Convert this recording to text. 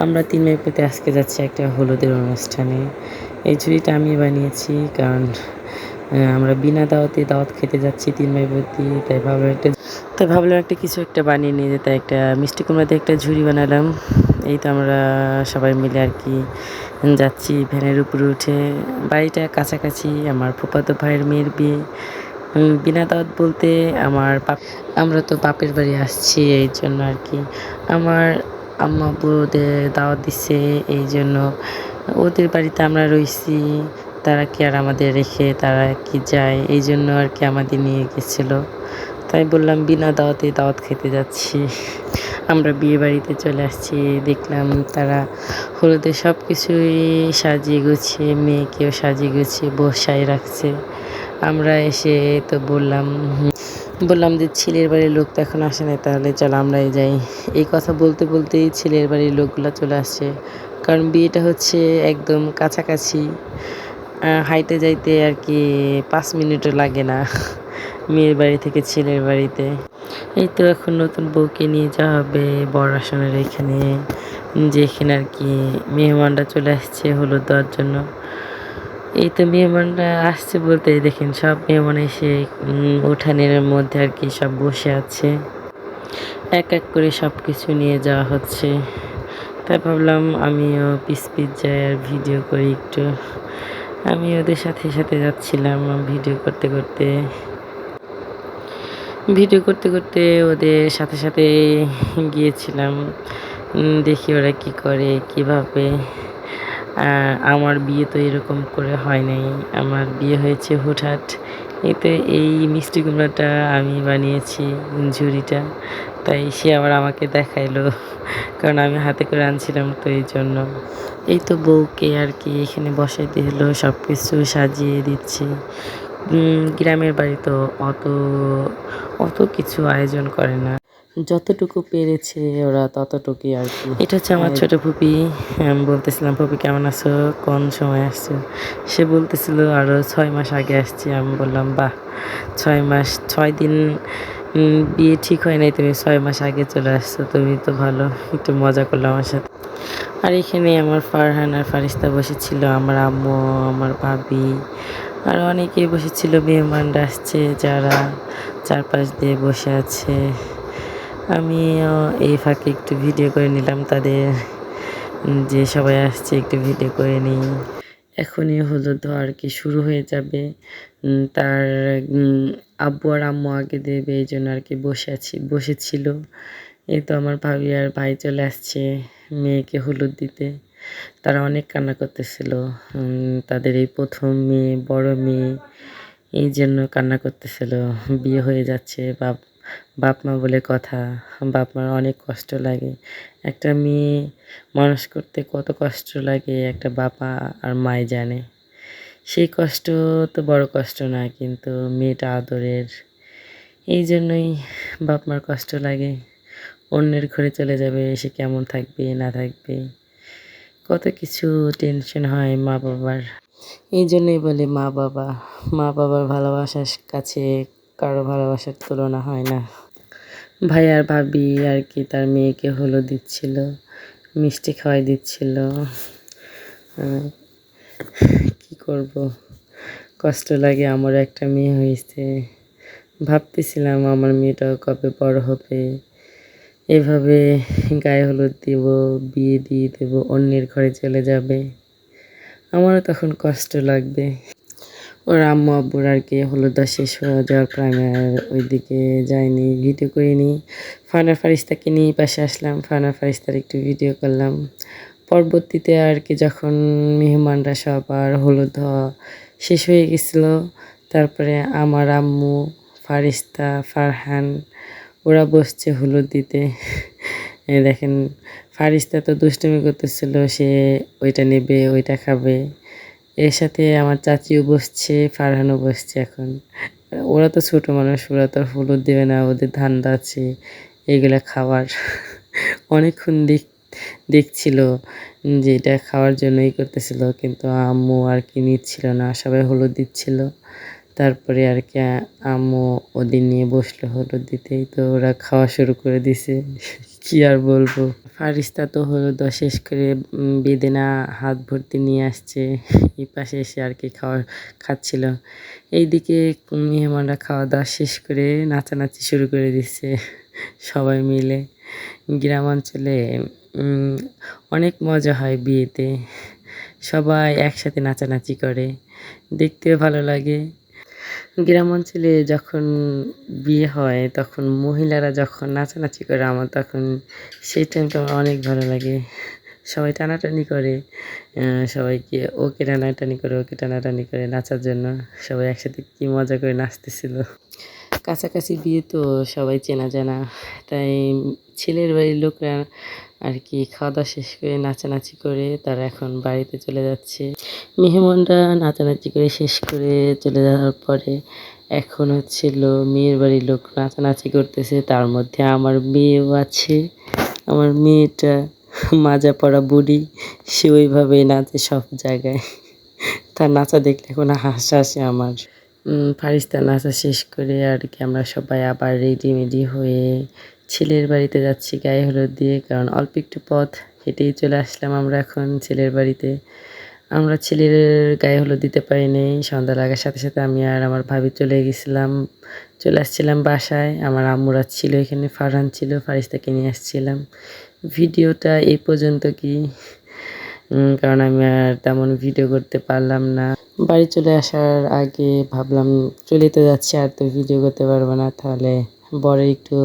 আমরা ৩ মেপেতে আজকে যাচ্ছি একটা হলুদের অনুষ্ঠানে। এই ঝুড়িটা আমি বানিয়েছি কারণ আমরা বিনা দাওয়াতে দাওয়াত খেতে যাচ্ছি ৩ মেপেতে। তাই ভাবলাম একটা কিছু একটা বানিয়ে নিয়ে যেতে। একটা মিষ্টি কুমড়া দিয়ে একটা ঝুড়ি বানালাম। এই তো আমরা সবাই মিলে আর কি যাচ্ছি ভ্যানের উপরে উঠে। বাড়িটা কাছাকাছি, আমার ফুফাতো ভাইয়ের মেয়ের বিয়ে। বিনা দাওয়াত বলতে আমরা তো বাপের বাড়ি আসছি, এই জন্য আর কি আমার আম্মা আব্বু ওদের দাওয়াত দিচ্ছে, এই জন্য ওদের বাড়িতে আমরা রইছি। তারা কি আর আমাদের রেখে তারা কি যায়, এই জন্য আর কি আমাদের নিয়ে গেছিলো। তাই বললাম বিনা দাওয়াতে দাওয়াত খেতে যাচ্ছি। আমরা বিয়ে বাড়িতে চলে আসছি, দেখলাম তারা হলুদে সব কিছুই সাজিয়ে গুছিয়ে, মেয়েকেও সাজিয়ে গুছিয়ে বসায় রাখছে। আমরা এসে তো বললাম যে ছেলের বাড়ির লোক তো এখন আসে না, তাহলে চলো আমরাই যাই। এই কথা বলতে বলতেই ছেলের বাড়ির লোকগুলো চলে আসছে, কারণ বিয়েটা হচ্ছে একদম কাছাকাছি। হাইটে যাইতে আর কি 5 মিনিটও লাগে না মেয়ের বাড়ি থেকে ছেলের বাড়িতে। এই তো এখন নতুন বউকে নিয়ে যাওয়া হবে বর আসনের এখানে, যেখানে আর কি মেহমানরা চলে আসছে হলুদ দেওয়ার জন্য। এই তো মেহমানরা আসছে বলতে দেখেন সব মেহমান এসে উঠানের মধ্যে আর কি সব বসে আছে, এক এক করে সব কিছু নিয়ে যাওয়া হচ্ছে। তাই ভাবলাম আমিও পিস যাই আর ভিডিও করি একটু। আমি ওদের সাথে সাথে যাচ্ছিলাম ভিডিও করতে করতে ওদের সাথে সাথে গিয়েছিলাম। দেখি ওরা কি করে কিভাবে। আমার বিয়ে তো এরকম করে হয় নাই, আমার বিয়ে হয়েছে হুটহাট। এতে এই মিষ্টি কুমড়াটা আমি বানিয়েছি ঝুড়িটা, তাই সে আবার আমাকে দেখাইলো, কারণ আমি হাতে করে আনছিলাম তো এই জন্য। এই তো বউকে আর কি এখানে বসাইতে হলো, সব কিছু সাজিয়ে দিচ্ছি। গ্রামের বাড়ি তো অত কিছু আয়োজন করে না, যতটুকু পেরেছে ওরা ততটুকুই আর কি। এটা হচ্ছে আমার ছোট ফুপি। আমি বলতেছিলাম ফুপি কেমন আছো, কোন সময় আসছো? সে বলতেছিল আরও 6 মাস আগে আসছি। আমি বললাম বাহ, 6 মাস 6 দিন বিয়ে ঠিক হয় নাই, তুমি 6 মাস আগে চলে আসছো, তুমি তো ভালো। একটু মজা করলাম আমার সাথে। আর এখানে আমার ফারহান আর ফারিস্তা বসেছিল, আমার আম্মু, আমার ভাবি, আর অনেকেই বসেছিল। মেহমানরা আসছে যারা চারপাশ দিয়ে বসে আছে। আমিও এই ফাঁকে একটু ভিডিও করে নিলাম তাদের, যে সবাই আসছে একটু ভিডিও করে নিই। এখনই হলুদ আর কি শুরু হয়ে যাবে। তার আব্বু আর আম্মু আগে দেবে, এই জন্য আর কি বসেছিল। এই তো আমার ভাবি আর ভাই চলে আসছে মেয়েকে হলুদ দিতে। তারা অনেক কান্না করতেছিল, তাদের এই প্রথম মেয়ে, বড় মেয়ে, এই জন্য কান্না করতেছিল। বিয়ে হয়ে যাচ্ছে, বাপ মা বলে কথা, বাপ মার অনেক কষ্ট লাগে। একটা মেয়ে মানুষ করতে কত কষ্ট লাগে একটা বাবা আর মাই জানে। সেই কষ্ট তো বড় কষ্ট না, কিন্তু মেয়েটা আদরের, এই জন্যই বাপ মার কষ্ট লাগে। অন্যের ঘরে চলে যাবে, সে কেমন থাকবে না থাকবে, কত কিছু টেনশন হয় মা বাবার। এই জন্যই বলে মা বাবার ভালোবাসার কাছে কারো ভালোবাসার তুলনা হয় না। ভাই আর ভাবি আর কি তার মেয়েকে হলুদ দিচ্ছিল, মিষ্টি খাওয়াই দিচ্ছিল। কি করব, কষ্ট লাগে। আমারও একটা মেয়ে হয়েছে, ভাবতেছিলাম আমার মেয়েটাও কবে বড় হবে, এভাবে গায়ে হলুদ দিব, বিয়ে দিয়ে দেবো, অন্যের ঘরে চলে যাবে, আমারও তখন কষ্ট লাগবে। ওর আম্মু আব্বুর আর কি হলুদ দেওয়া শেষ হয়ে যাওয়ার পর আমি আর ওইদিকে যাইনি, ভিডিও করিনি। ফারহান ফারিস্তাকে নিয়ে পাশে আসলাম, ফারহান ফারিস্তার একটু ভিডিও করলাম। পরবর্তীতে আর কি যখন মেহমানরা সব আর হলুদ দেওয়া শেষ হয়ে গেছিলো, তারপরে আমার আম্মু, ফারিস্তা, ফারহান ওরা বসছে হলুদ দিতে। দেখেন ফারিস্তা তো দুষ্টুমি করতেছিল, সে ওইটা নেবে ওইটা খাবে। এর সাথে আমার চাচিও বসছে, ফারহানও বসছে। এখন ওরা তো ছোট মানুষ, ওরা তো হলুদ দেবে না, ওদের ধান্দা আছে এগুলা খাওয়ার। অনেকক্ষণ দেখছিল যে এটা খাওয়ার জন্যই করতেছিল, কিন্তু আম্মু আর কি নিচ্ছিল না, সবাই হলুদ দিচ্ছিল। তারপরে আর কি আম্মু ওদের নিয়ে বসলো হলুদ দিতেই, তো ওরা খাওয়া শুরু করে দিছে। কি আর বলবো। ফারিস্তা তো হলো শেষ করে বেদেনা হাত ভর্তি নিয়ে আসছে, এই পাশে এসে আর কি খাচ্ছিল। এইদিকে মেহমানরা খাওয়া দাওয়া শেষ করে নাচানাচি শুরু করে দিচ্ছে সবাই মিলে। গ্রাম অঞ্চলে অনেক মজা হয় বিয়েতে, সবাই একসাথে নাচানাচি করে, দেখতেও ভালো লাগে। গ্রাম অঞ্চলে যখন বিয়ে হয় তখন মহিলারা যখন নাচানাচি করে আমার তখন সেই টাইমটা আমার অনেক ভালো লাগে। সবাই টানাটানি করে, সবাইকে ওকে টানাটানি করে ওকে টানাটানি করে নাচার জন্য। সবাই একসাথে কী মজা করে নাচতেছিল। কাছাকাছি বিয়ে তো সবাই চেনা জানা, তাই ছেলের বাড়ির লোকরা আর কি খাওয়া দাওয়া শেষ করে নাচানাচি করে তারা এখন বাড়িতে চলে যাচ্ছে। মেহমানরা নাচানাচি করে শেষ করে চলে যাওয়ার পরে এখন হচ্ছিল মেয়ের বাড়ির লোক নাচানাচি করতেছে, তার মধ্যে আমার মেয়েও আছে। আমার মেয়েটা মাজা পড়া বুড়ি, সে ওইভাবেই নাচে সব জায়গায়। তার নাচা দেখলে এখন হাসি আসে আমার। ফারিস্তা নাচা শেষ করে আর কি আমরা সবাই আবার রেডি হয়ে ছেলের বাড়িতে যাচ্ছি গায়ে হলুদ দিয়ে, কারণ অল্প একটু পথ হেঁটেই চলে আসলাম আমরা এখন ছেলের বাড়িতে। আমরা ছেলের গায়ে হলুদ দিতে পারিনি, সন্ধ্যা লাগার সাথে সাথে আমি আর আমার ভাবি চলে আসছিলাম বাসায়। আমার আম্মুরা ছিল এখানে, ফারহান ছিল, ফারিস্তাকে নিয়ে আসছিলাম। ভিডিওটা এই পর্যন্ত কি, কারণ আমি আর তেমন ভিডিও করতে পারলাম না। বাড়ি চলে আসার আগে ভাবলাম চলে তো যাচ্ছি, আর তো ভিডিও করতে পারবো না, তাহলে বড় একটু